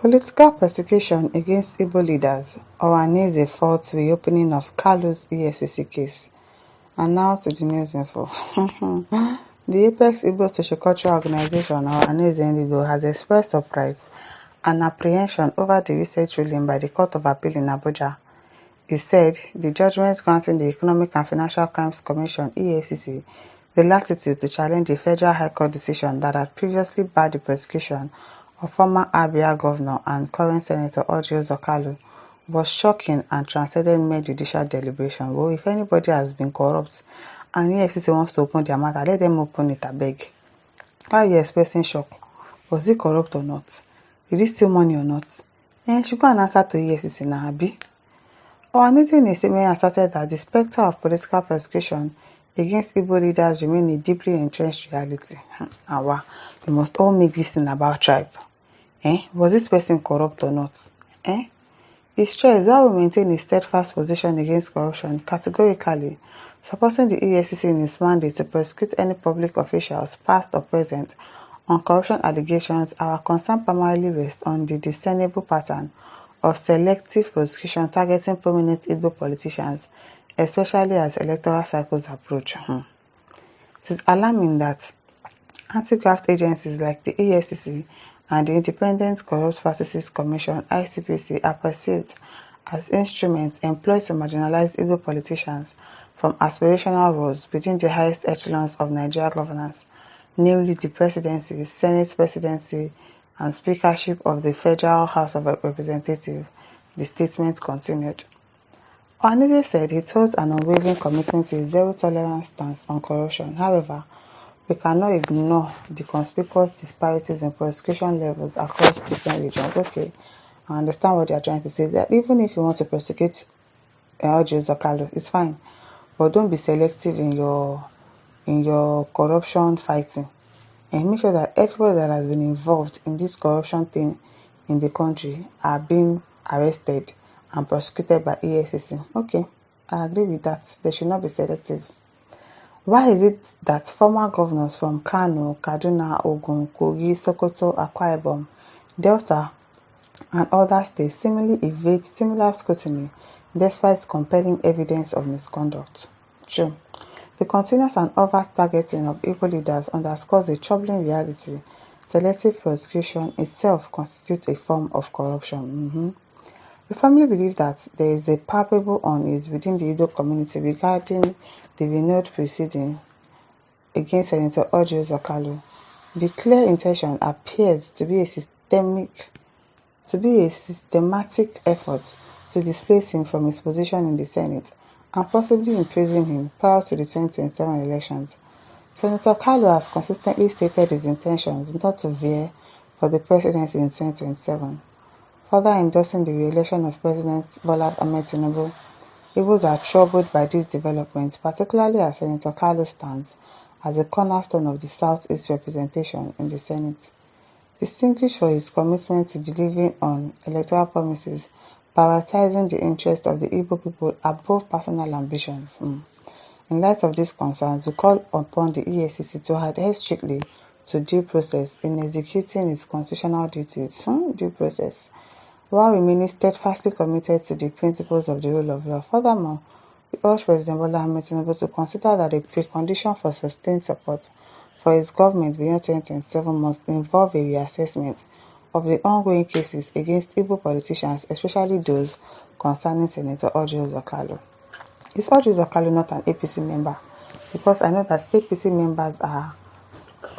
Political persecution against Igbo leaders. Ohanaeze faults reopening of Kalu's Efcc case. Announced in the news info. The Apex Igbo Sociocultural Organization, Ohanaeze Igbo, has expressed surprise and apprehension over the recent ruling by the Court of Appeal in Abuja. It said the judgment granting the Economic and Financial Crimes Commission (EFCC) the latitude to challenge a federal high court decision that had previously barred the prosecution of former Abia governor and current Senator Orji Kalu was shocking and transcended mere judicial deliberation. Well, if anybody has been corrupt and EFCC wants to open their matter, let them open it, abeg. Why are you expressing shock? Was he corrupt or not? Did he steal money or not? And she go and answer to EFCC now, abi? Ohanaeze in a statement asserted that the spectre of political persecution against Igbo leaders remain a deeply entrenched reality. Wow, we must all make this thing about tribe. Was this person corrupt or not? He stressed that we maintain a steadfast position against corruption, categorically supporting the EFCC in its mandate to prosecute any public officials, past or present, on corruption allegations. Our concern primarily rests on the discernible pattern of selective prosecution targeting prominent Igbo politicians, especially as electoral cycles approach. It is alarming that anti-graft agencies like the EFCC and the Independent Corrupt Practices Commission (ICPC) are perceived as instruments employed to marginalize Igbo politicians from aspirational roles within the highest echelons of Nigeria governance, namely the presidency, Senate presidency, and speakership of the Federal House of Representatives, the statement continued. Ohanaeze said he holds an unwavering commitment to a zero-tolerance stance on corruption. However, we cannot ignore the conspicuous disparities in prosecution levels across different regions. Okay, I understand what they are trying to say, that even if you want to prosecute Orji Kalu, it's fine, but don't be selective in your corruption fighting, and make sure that everybody that has been involved in this corruption thing in the country are being arrested and prosecuted by EFCC. Okay, I agree with that. They should not be selective. Why is it that former governors from Kano, Kaduna, Ogun, Kogi, Sokoto, Akwa Ibom, Delta, and other states seemingly evade similar scrutiny despite compelling evidence of misconduct? True. The continuous and overt targeting of Igbo leaders underscores a troubling reality. Selective prosecution itself constitutes a form of corruption. We firmly believe that there is a palpable unease within the Igbo community regarding the renewed proceeding against Senator Orji Kalu. The clear intention appears to be a systematic effort to displace him from his position in the Senate and possibly imprison him prior to the 2027 elections. Senator Kalu has consistently stated his intentions not to vie for the presidency in 2027. Further endorsing the re-election of President Bola Ahmed Tinubu, Igbos are troubled by these developments, particularly as Senator Kalu stands as a cornerstone of the Southeast representation in the Senate. Distinguished for his commitment to delivering on electoral promises, prioritizing the interests of the Igbo people above personal ambitions. In light of these concerns, we call upon the EFCC to adhere strictly to due process in executing its constitutional duties. Due process, while remaining steadfastly committed to the principles of the rule of law. Furthermore, we urge President Bola Ahmed Tinubu to consider that a precondition for sustained support for his government beyond 2027 must involve a reassessment of the ongoing cases against Igbo politicians, especially those concerning Senator Orji Kalu. Is Orji Kalu not an APC member? Because I know that APC members are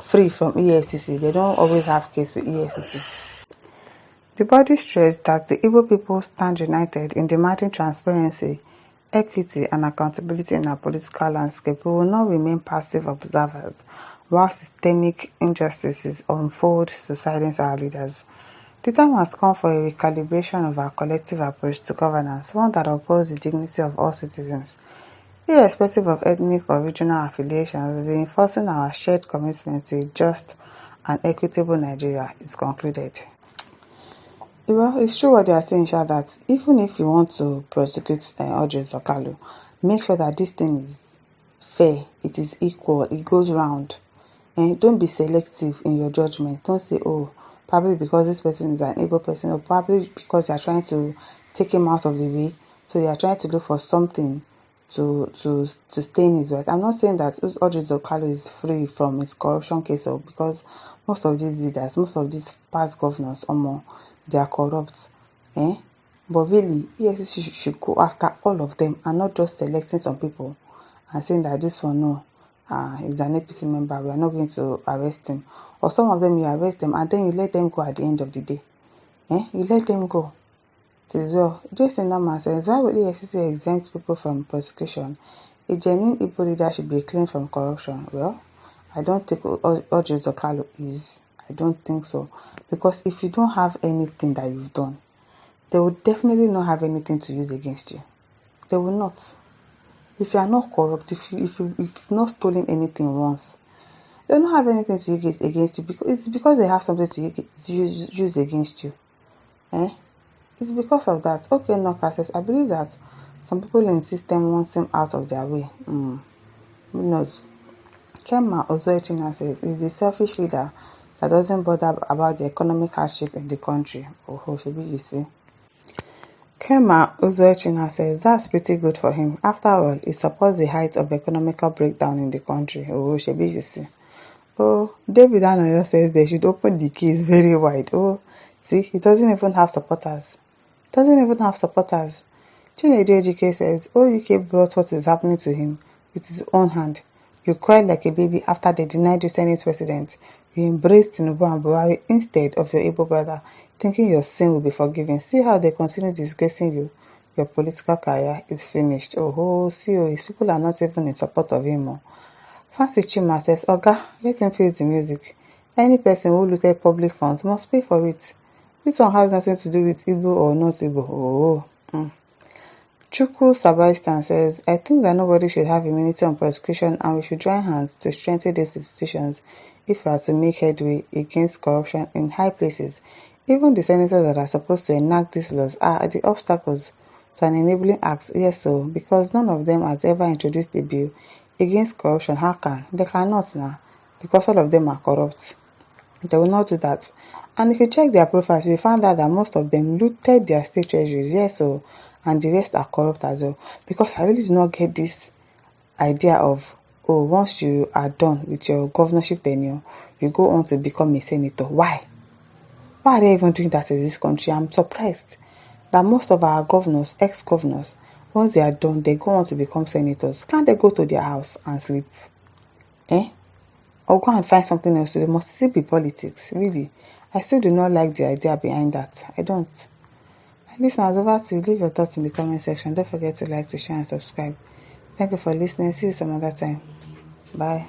free from EFCC. They don't always have case with EFCC. The body stressed that the Igbo people stand united in demanding transparency, equity, and accountability in our political landscape. We will not remain passive observers while systemic injustices unfold to silence our leaders. The time has come for a recalibration of our collective approach to governance, one that upholds the dignity of all citizens, irrespective of ethnic or regional affiliations, reinforcing our shared commitment to a just and equitable Nigeria, is concluded. Well, it's true what they are saying, Sha, that even if you want to prosecute Orji Kalu, make sure that this thing is fair, it is equal, it goes round. And don't be selective in your judgment. Don't say, oh, probably because this person is an Igbo person, or probably because they are trying to take him out of the way, so they are trying to look for something to stain his right. I'm not saying that Orji Kalu is free from his corruption case, or because most of these leaders, most of these past governors, they are corrupt. But really, EFCC should go after all of them and not just selecting some people and saying that this one, no, he's an APC member, we are not going to arrest him. Or some of them, you arrest them and then you let them go at the end of the day. You let them go. It is well. Jason Norman says, why would EFCC exempt people from prosecution? A genuine Igbo leader should be clean from corruption. Well, I don't think Orji Kalu is. I don't think so. Because if you don't have anything that you've done, they will definitely not have anything to use against you. They will not. If you are not corrupt, if you've not stolen anything once, they will not have anything to use against you, because it's because they have something to use against you. It's because of that. Okay, Knocker says, I believe that some people in the system want him out of their way. Who knows? Kema Ozoechina says, he's a selfish leader that doesn't bother about the economic hardship in the country. Oh, maybe you see. Kema Uzoechina says, that's pretty good for him. After all, he supports the height of economical breakdown in the country. Oh, shebi you see. Oh, David Anoyo says they should open the case very wide. Oh, see, he doesn't even have supporters. Chinedu Ejike says, UK brought what is happening to him with his own hand. You cried like a baby after they denied you Senate president. You embraced Tinubu and Buhari instead of your able brother, thinking your sin will be forgiven. See how they continue disgracing you. Your political career is finished. See, his people are not even in support of him. Fancy Chima says, Oga, let him face the music. Any person who looted public funds must pay for it. This one has nothing to do with Igbo or not Igbo. Chukwu Sabaistan says, I think that nobody should have immunity on prosecution and we should join hands to strengthen these institutions if we are to make headway against corruption in high places. Even the senators that are supposed to enact these laws are the obstacles to an enabling act. Yes, so because none of them has ever introduced a bill against corruption. How can? They cannot now, because all of them are corrupt. They will not do that. And if you check their profiles, you find out that most of them looted their state treasuries. Yes, so and the rest are corrupt as well. Because I really do not get this idea of, once you are done with your governorship tenure, you go on to become a senator. Why? Why are they even doing that in this country? I'm surprised that most of our governors, ex-governors, once they are done, they go on to become senators. Can't they go to their house and sleep? Or go and find something else to do? Must still be politics, really. I still do not like the idea behind that. I don't. Listeners, over to you. Leave your thoughts in the comment section. Don't forget to like, to share, and subscribe. Thank you for listening. See you some other time. Bye.